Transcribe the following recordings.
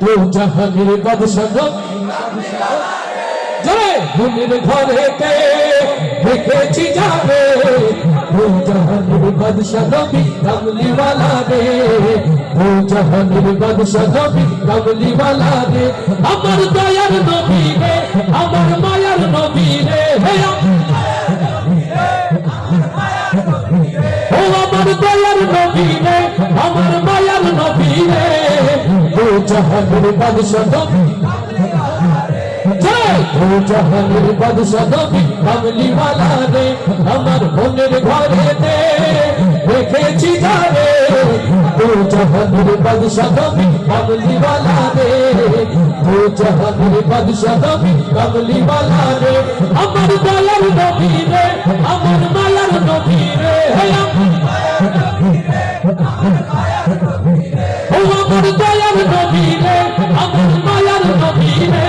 দু জাহানের বাদশা নবী জয় মনের ঘরেতে দেখেছি যাবে দু জাহানের বাদশা নবী কামলিওয়ালা রে দু জাহানের বাদশা নবী কামলিওয়ালা রে আমার দয়ার নবী রে আমার মায়ার নবী রে হে ও আমার দয়ার নবী রে আমার মায়ার নবী রে দু জাহানের বাদশা নবী দু জাহানের বাদশা নবী কামলিওয়ালা রে আমার মনের ঘরেতে দেখেছি যাবে দু জাহানের বাদশা নবী কামলিওয়ালা রে দু জাহানের বাদশা নবী কামলিওয়ালা রে আমার দয়ার নবী রে আমার মায়ার নবী রে ও আমার দয়ার নবী রে আমার মায়ার নবী রে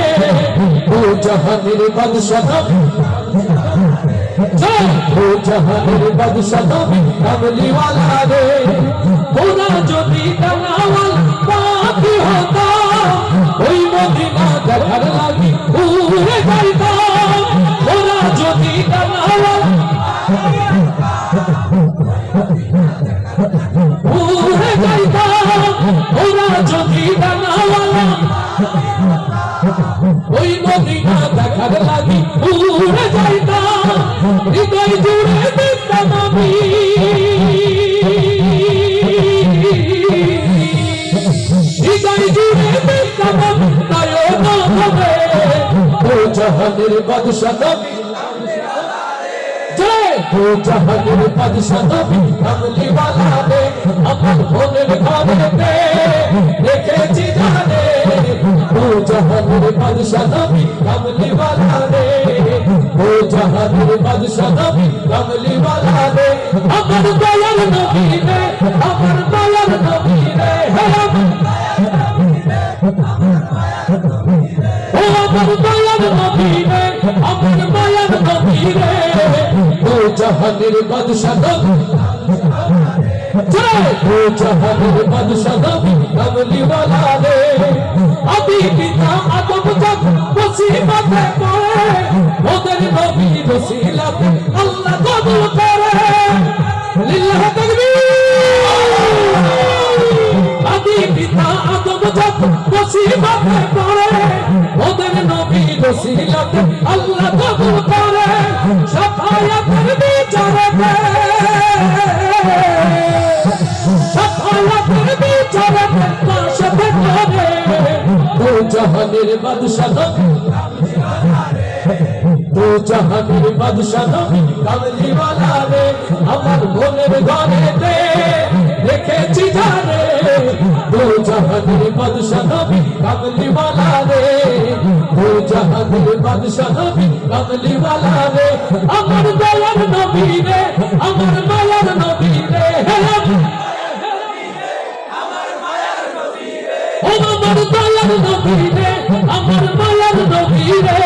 দু জাহানের বাদশা নবী দু জাহানের বাদশা নবী কামলিওয়ালা রে ওরা যদি টানাওয়াল পাখি হতো ওই মদিনা দেখার লাগি উড়ে যাইতাম ওরা যদি টানাওয়াল উড়ে যাইতাম ওরা যদি টানাওয়াল ওই মদিনা দেখার লাগি উড়ে যাইতাম হৃদয় জুড়ে দিতাম আমি হৃদয় জুড়ে দিতাম আমি নয়ন ভরে দু জাহানের বাদশা নবী জয় দু জাহানের বাদশা নবী কামলিওয়ালা রে আমার মনের ঘরেতে দেখেছি জানে দু জাহানের বাদশা নবী কামলিওয়ালা রে দু জাহানের বাদশা নবী কামলিওয়ালা রে আমার দয়ার নবী রে আমার মায়ার নবী রে হে ও আমার দয়ার নবী রে আমার মায়ার নবী রে দু জাহানের বাদশা নবী জয় দু জাহানের বাদশা নবী কামলিওয়ালা রে আমি পিতা আদম যখন মুসিবতে পড়ে ওদের নবী রসিলাতে আল্লাহ কবুল করে লিল্লাহ তাকবীর আমি পিতা আদম যখন মুসিবতে পড়ে ওদের নবী রসিলাতে আল্লাহ কবুল করে শাফায়াতের বিচারতে শাফায়াতের বিচারতে পাশে করে দু জাহানের বাদশা নবী দু জাহানের বাদশা নবী কামলিওয়ালা রে আমার মনের ঘরেতে দেখেছি জানে দু জাহানের বাদশা নবী কামলিওয়ালা রে দু জাহানের বাদশা নবী কামলিওয়ালা রে আমার দয়ার নবী রে আমার মায়ার নবী রে ও আমার দয়ার নবী রে আমার মায়ার নবী রে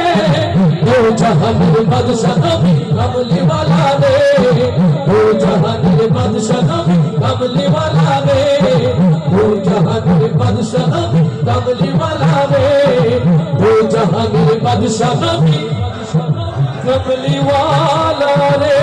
দু জাহানের বাদশা নবী কামলিওয়ালা রে দু জাহানের বাদশা নবী কামলিওয়ালা রে দু জাহানের বাদশা নবী কামলিওয়ালা রে দু জাহানের বাদশা নবী কামলিওয়ালা রে